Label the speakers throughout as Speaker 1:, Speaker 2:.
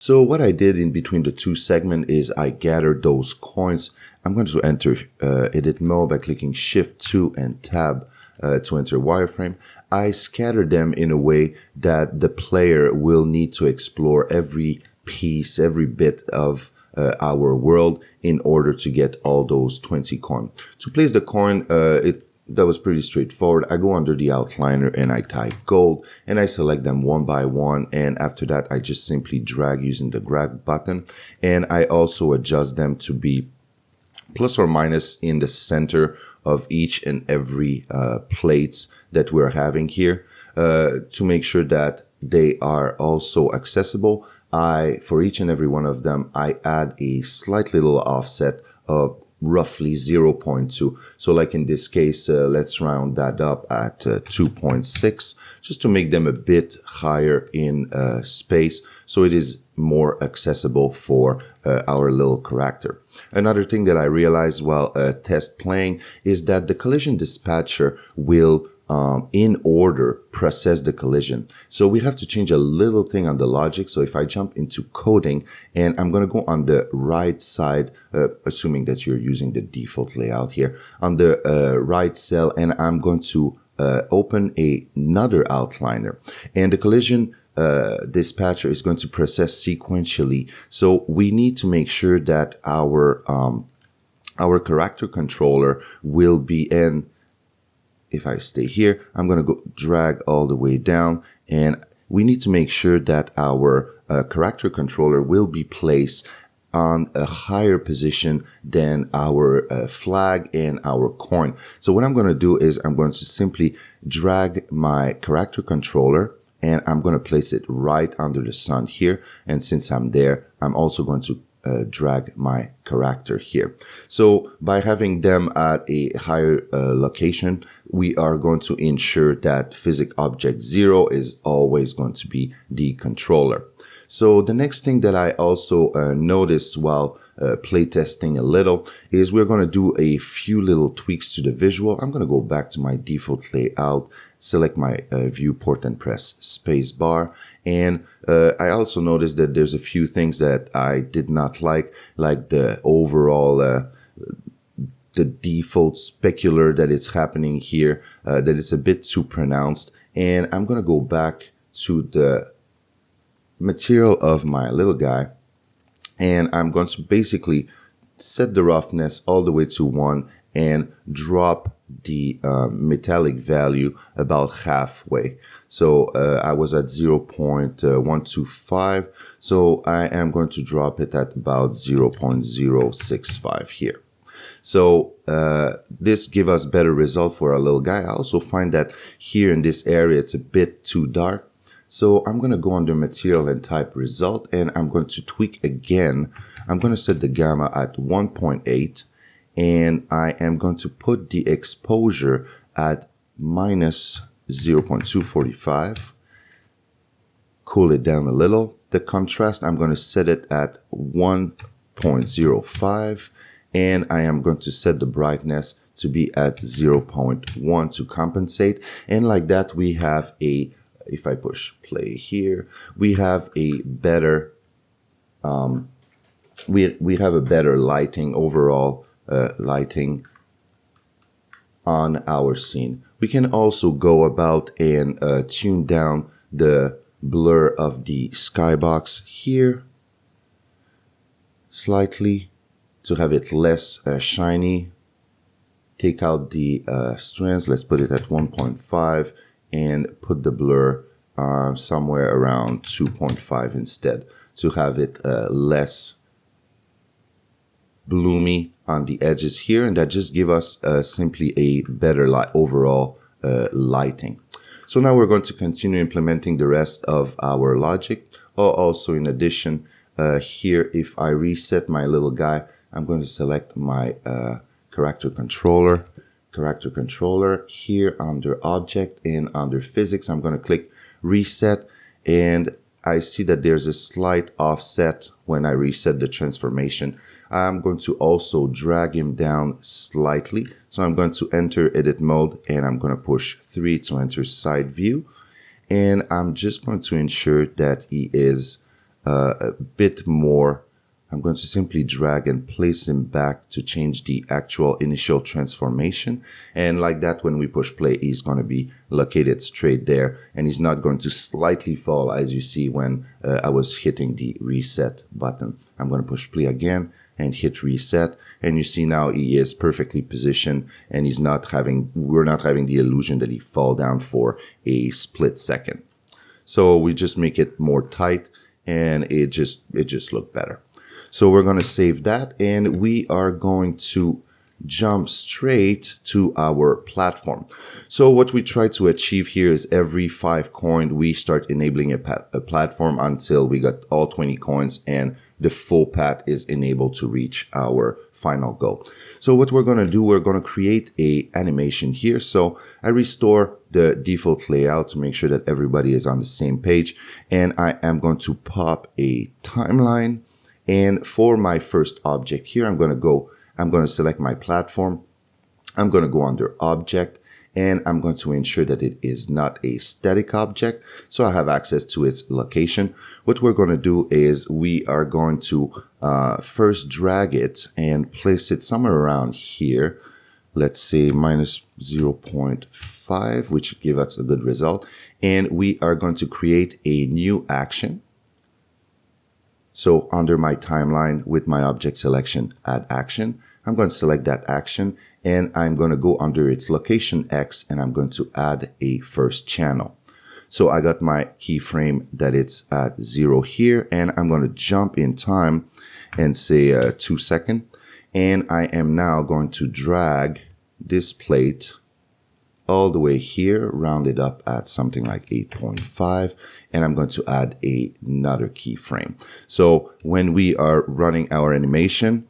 Speaker 1: So what I did in between the two segments is I gathered those coins. I'm going to enter edit mode by clicking Shift 2 and Tab to enter wireframe. I scattered them in a way that the player will need to explore every piece, every bit of our world in order to get all those 20 coin. To place the coin, that was pretty straightforward. I go under the outliner and I type gold and I select them one by one. And after that, I just simply drag using the grab button. And I also adjust them to be plus or minus in the center of each and every plates that we're having here to make sure that they are also accessible. For each and every one of them, I add a slight little offset of roughly 0.2. So like in this case, let's round that up at 2.6 just to make them a bit higher in space so it is more accessible for our little character. Another thing that I realized while test playing is that the collision dispatcher will in order process the collision. So we have to change a little thing on the logic. So if I jump into coding and I'm going to go on the right side, assuming that you're using the default layout here, on the right cell, and I'm going to open another outliner, and the collision dispatcher is going to process sequentially. So we need to make sure that our character controller will be in. If I stay here, I'm going to go drag all the way down, and we need to make sure that our character controller will be placed on a higher position than our flag and our coin. So what I'm going to do is I'm going to simply drag my character controller and I'm going to place it right under the sun here. And since I'm there, I'm also going to drag my character here. So by having them at a higher location, we are going to ensure that physics object 0 is always going to be the controller. So the next thing that I also noticed while playtesting a little is we're going to do a few little tweaks to the visual. I'm going to go back to my default layout, select my viewport and press space bar. And I also noticed that there's a few things that I did not like the overall the default specular that is happening here, that is a bit too pronounced. And I'm going to go back to the material of my little guy, and I'm going to basically set the roughness all the way to 1 and drop the metallic value about halfway. So I was at 0.125, so I am going to drop it at about 0.065 here. So this gives us better result for our little guy. I also find that here in this area it's a bit too dark. So I'm going to go under material and type result, and I'm going to tweak again. I'm going to set the gamma at 1.8, and I am going to put the exposure at minus 0.245. Cool it down a little. The contrast, I'm going to set it at 1.05, and I am going to set the brightness to be at 0.1 to compensate. And like that, we have a, if I push play here, we have a better, we have a better lighting, overall lighting on our scene. We can also go about and tune down the blur of the skybox here slightly to have it less shiny. Take out the strands, let's put it at 1.5 and put the blur somewhere around 2.5 instead to have it less bloomy on the edges here, and that just give us simply a better overall lighting. So now we're going to continue implementing the rest of our logic. Also, in addition, here if I reset my little guy, I'm going to select my character controller here under object, and under physics I'm going to click reset, and I see that there's a slight offset when I reset the transformation. I'm going to also drag him down slightly. So I'm going to enter edit mode, and I'm going to push 3 to enter side view. And I'm just going to ensure that he is a bit more. I'm going to simply drag and place him back to change the actual initial transformation. And like that, when we push play, he's going to be located straight there. And he's not going to slightly fall, as you see when I was hitting the reset button. I'm going to push play again and hit reset. And you see now he is perfectly positioned, and we're not having the illusion that he fall down for a split second. So we just make it more tight, and it just looked better. So we're going to save that, and we are going to jump straight to our platform. So what we try to achieve here is every 5 coins, we start enabling a platform until we got all 20 coins and the full path is enabled to reach our final goal. So what we're going to do, we're going to create a animation here. So I restore the default layout to make sure that everybody is on the same page. And I am going to pop a timeline. And for my first object here, I'm going to select my platform. I'm going to go under object, and I'm going to ensure that it is not a static object, so I have access to its location. What we're going to do is we are going to first drag it and place it somewhere around here. Let's say minus 0.5, which give us a good result. And we are going to create a new action. So under my timeline with my object selection, add action, I'm going to select that action, and I'm going to go under its location X, and I'm going to add a first channel. So I got my keyframe that it's at 0 here, and I'm going to jump in time and say 2 seconds. And I am now going to drag this plate all the way here, round it up at something like 8.5, and I'm going to add another keyframe. So when we are running our animation,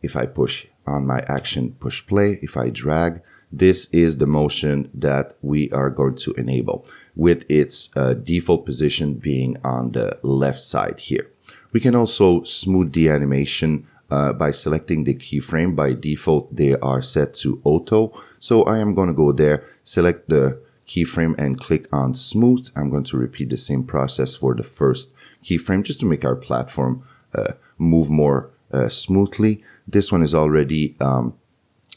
Speaker 1: if I push on my action, push play, if I drag, this is the motion that we are going to enable, with its default position being on the left side here. We can also smooth the animation by selecting the keyframe. By default, they are set to auto. So I am going to go there, select the keyframe and click on smooth. I'm going to repeat the same process for the first keyframe just to make our platform move more smoothly. This one is already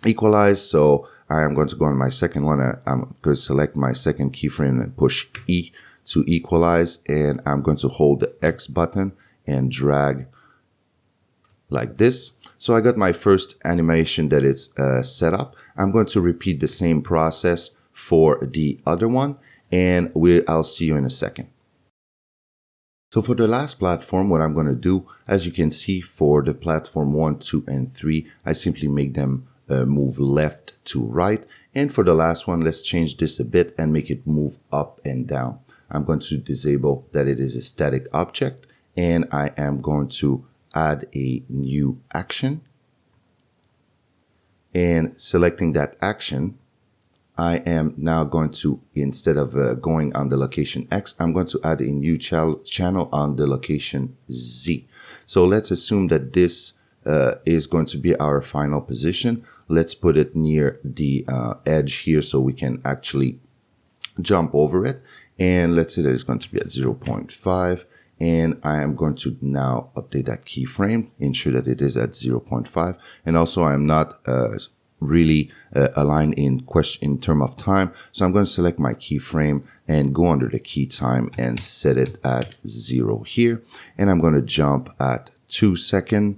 Speaker 1: equalized, so I am going to go on my second one. I'm going to select my second keyframe and push E to equalize, and I'm going to hold the X button and drag like this. So I got my first animation that is set up. I'm going to repeat the same process for the other one, and I'll see you in a second. So for the last platform, what I'm going to do, as you can see, for the platform 1, 2, and 3, I simply make them move left to right. And for the last one, let's change this a bit and make it move up and down. I'm going to disable that it is a static object, and I am going to add a new action. And selecting that action, I am now going to, instead of going on the location X, I'm going to add a new channel on the location Z. So let's assume that this is going to be our final position. Let's put it near the edge here so we can actually jump over it. And let's say that it's going to be at 0.5. And I am going to now update that keyframe, ensure that it is at 0.5. And also I am not really aligned in terms of time. So I'm going to select my keyframe and go under the key time and set it at 0 here. And I'm going to jump at 2 seconds.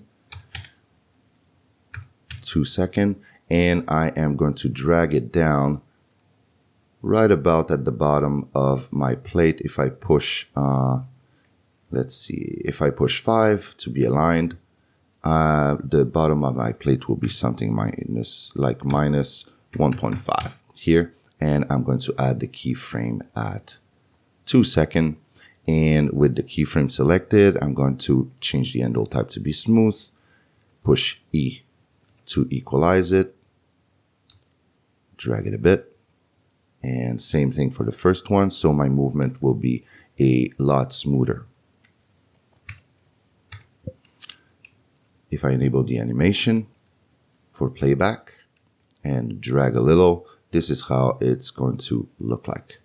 Speaker 1: 2 seconds. And I am going to drag it down right about at the bottom of my plate. If I push, let's see, if I push 5 to be aligned, the bottom of my plate will be something minus 1.5 here. And I'm going to add the keyframe at 2 seconds. And with the keyframe selected, I'm going to change the handle type to be smooth, push E to equalize it, drag it a bit. And same thing for the first one. So my movement will be a lot smoother. If I enable the animation for playback and drag a little, this is how it's going to look like.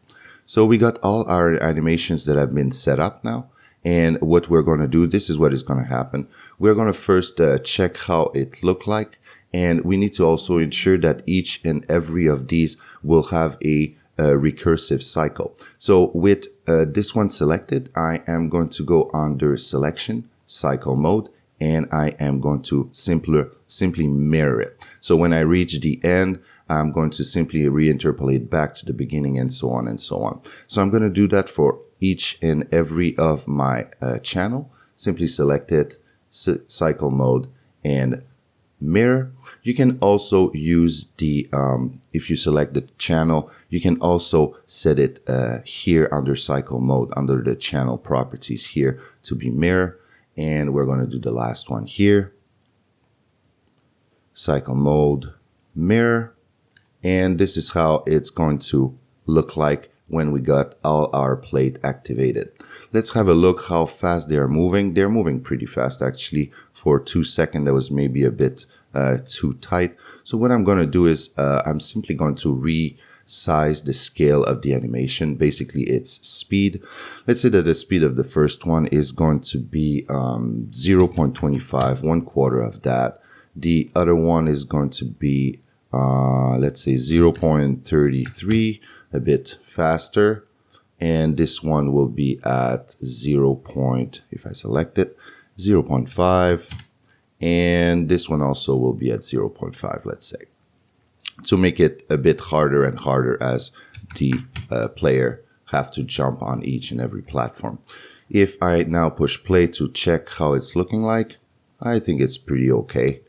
Speaker 1: So we got all our animations that have been set up now. And what we're going to do, this is what is going to happen. We're going to first check how it look like. And we need to also ensure that each and every of these will have a recursive cycle. So with this one selected, I am going to go under selection, cycle mode, and I am going to simply mirror it. So when I reach the end, I'm going to simply reinterpolate back to the beginning and so on and so on. So I'm going to do that for each and every of my channel. Simply select it, cycle mode, and mirror. You can also use the, if you select the channel, you can also set it here under cycle mode, under the channel properties here to be mirror. And we're going to do the last one here. Cycle mode, mirror. And this is how it's going to look like when we got all our plate activated. Let's have a look how fast they are moving. They're moving pretty fast, actually. For 2 seconds, that was maybe a bit too tight. So what I'm going to do is I'm simply going to resize the scale of the animation. Basically, its speed. Let's say that the speed of the first one is going to be 0.25, 1/4 of that. The other one is going to be let's say 0.33, a bit faster. And this one will be at 0. If I select it, 0.5. And this one also will be at 0.5, let's say. To make it a bit harder and harder as the player have to jump on each and every platform. If I now push play to check how it's looking like, I think it's pretty okay.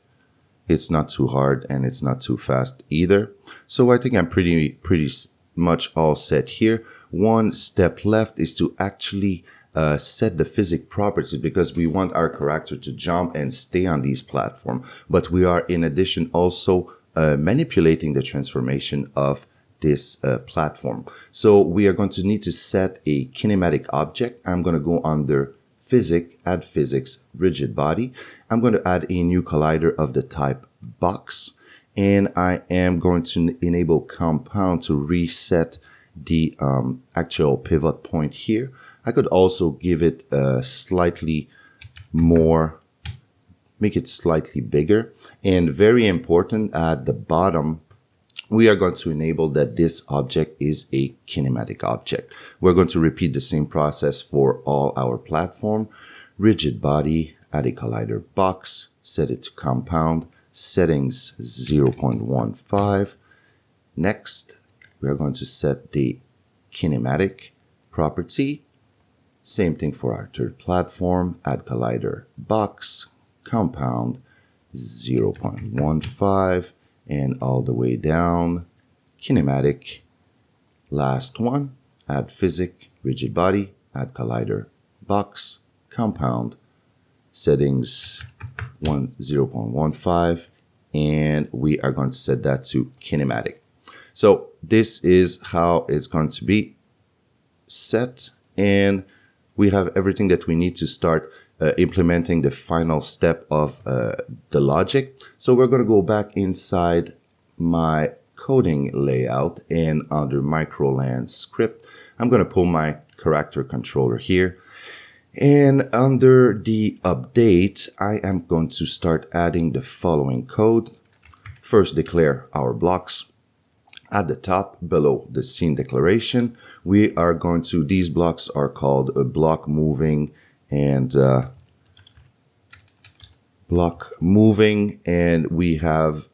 Speaker 1: It's not too hard and it's not too fast either. So I think I'm pretty much all set here. One step left is to actually set the physics properties, because we want our character to jump and stay on these platforms. But we are in addition also manipulating the transformation of this platform. So we are going to need to set a kinematic object. I'm going to go under physics, add physics, rigid body. I'm going to add a new collider of the type box. And I am going to enable compound to reset the actual pivot point here. I could also give it slightly more, make it slightly bigger. And very important, at the bottom, we are going to enable that this object is a kinematic object. We're going to repeat the same process for all our platform. Rigid body, add a collider box, set it to compound, settings 0.15. Next, we are going to set the kinematic property. Same thing for our third platform, add collider box, compound 0.15. And all the way down, kinematic. Last one, add physics, rigid body, add collider box, compound, settings 0.15, and we are going to set that to kinematic. So this is how it's going to be set, and we have everything that we need to start implementing the final step of the logic. So we're going to go back inside my coding layout, and under MicroLand script, I'm going to pull my character controller here. And under the update, I am going to start adding the following code. First, declare our blocks. At the top, below the scene declaration, we are going to, these blocks are called a block moving and we have,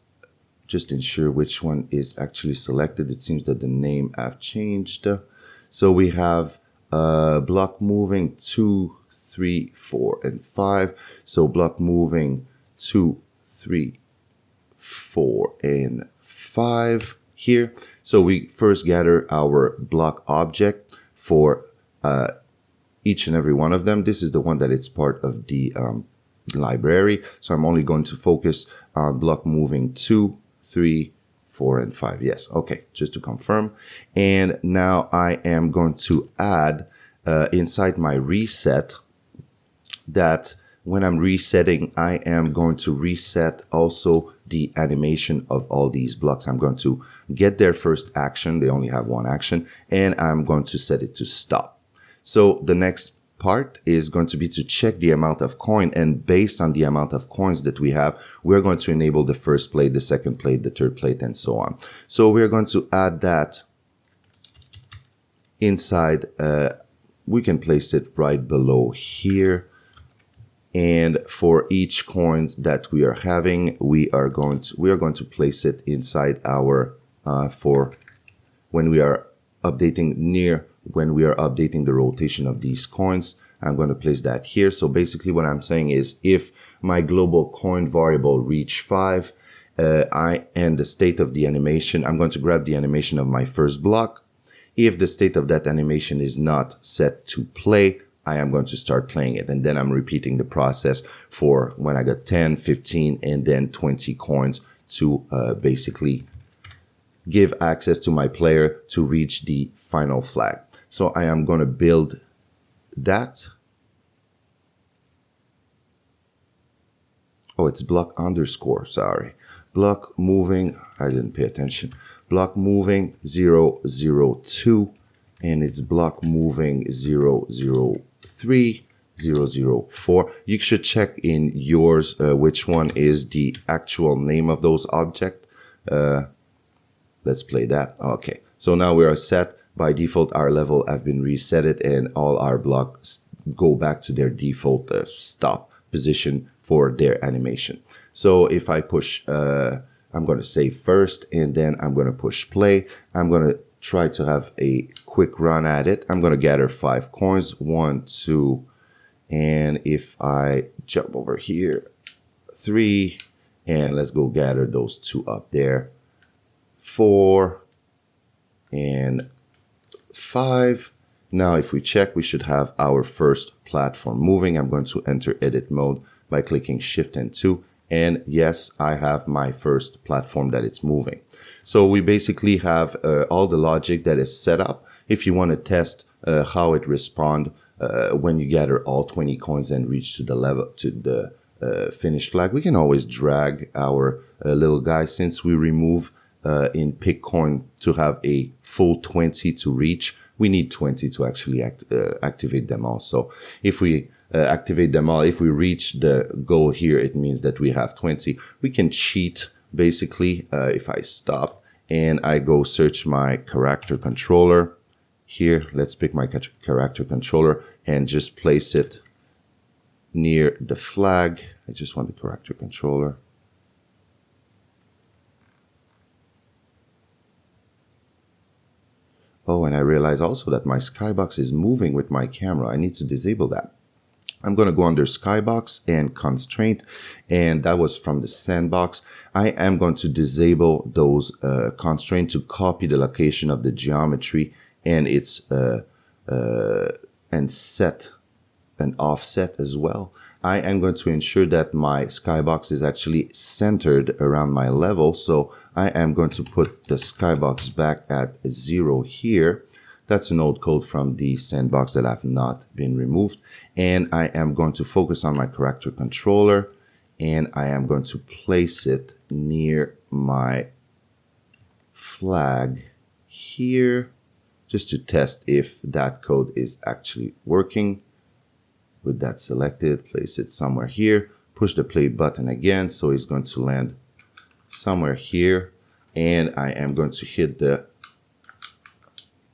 Speaker 1: just ensure which one is actually selected. It seems that the name have changed. So we have block moving 2, 3, 4, and 5. So block moving 2, 3, 4, and 5 here. So we first gather our block object for each and every one of them. This is the one that is part of the library. So I'm only going to focus on block moving 2, 3, 4, and 5. Yes. Okay. Just to confirm. And now I am going to add inside my reset that when I'm resetting, I am going to reset also the animation of all these blocks. I'm going to get their first action. They only have one action, and I'm going to set it to stop. So the next part is going to be to check the amount of coin, and based on the amount of coins that we have, we're going to enable the first plate, the second plate, the third plate, and so on. So we're going to add that inside. We can place it right below here. And for each coin that we are having, we are going to place it inside our for when we are updating the rotation of these coins. I'm going to place that here. So basically what I'm saying is, if my global coin variable reach 5, and the state of the animation, I'm going to grab the animation of my first block. If the state of that animation is not set to play, I am going to start playing it, and then I'm repeating the process for when I got 10, 15, and then 20 coins to basically give access to my player to reach the final flag. So I am going to build that. Oh, it's block underscore, sorry. Block moving, I didn't pay attention. Block moving 002, and it's block moving 003, 004. You should check in yours which one is the actual name of those objects. Let's play that. Okay, so now we are set. By default, our level have been resetted, and all our blocks go back to their default stop position for their animation. So if I push, I'm going to save first, and then I'm going to push play. I'm going to try to have a quick run at it. I'm going to gather 5 coins, 1, 2, and if I jump over here, 3, and let's go gather those 2 up there, 4, and 5. Now if we check, we should have our first platform moving. I'm going to enter edit mode by clicking Shift and 2. And yes, I have my first platform that it's moving. So we basically have all the logic that is set up. If you want to test how it responds when you gather all 20 coins and reach to the level, to the finished flag, we can always drag our little guy. Since we remove in pick coin to have a full 20 to reach, we need 20 to actually activate them all. So if we activate them all, if we reach the goal here, it means that we have 20. We can cheat basically. If I stop and I go search my character controller here, let's pick my character controller and just place it near the flag. I just want the character controller. Oh, and I realize also that my skybox is moving with my camera. I need to disable that. I'm going to go under skybox and constraint, and that was from the sandbox. I am going to disable those constraints to copy the location of the geometry and its and set an offset as well. I am going to ensure that my skybox is actually centered around my level. So I am going to put the skybox back at 0 here. That's an old code from the sandbox that have not been removed. And I am going to focus on my character controller, and I am going to place it near my flag here just to test if that code is actually working. With that selected, place it somewhere here, push the play button again, so it's going to land somewhere here, and I am going to hit the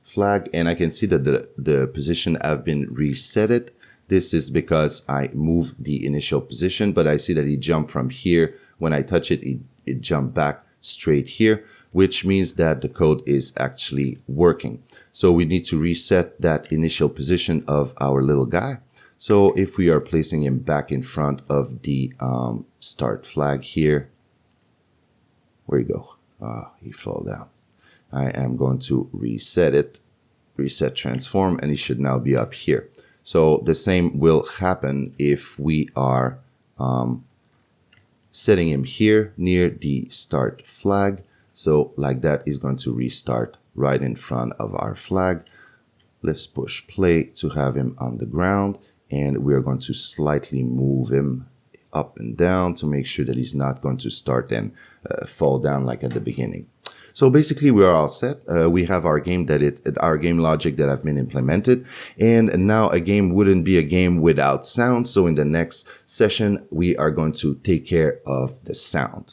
Speaker 1: flag, and I can see that the position have been resetted. This is because I moved the initial position, but I see that it jumped from here. When I touch it, it jumped back straight here, which means that the code is actually working. So we need to reset that initial position of our little guy. So if we are placing him back in front of the start flag here, where you go? He fell down. I am going to reset it, reset transform, and he should now be up here. So the same will happen if we are setting him here near the start flag. So like that, he's going to restart right in front of our flag. Let's push play to have him on the ground. And we are going to slightly move him up and down to make sure that he's not going to start and fall down like at the beginning. So basically we are all set. We have our game our game logic that have been implemented. And now a game wouldn't be a game without sound. So in the next session, we are going to take care of the sound.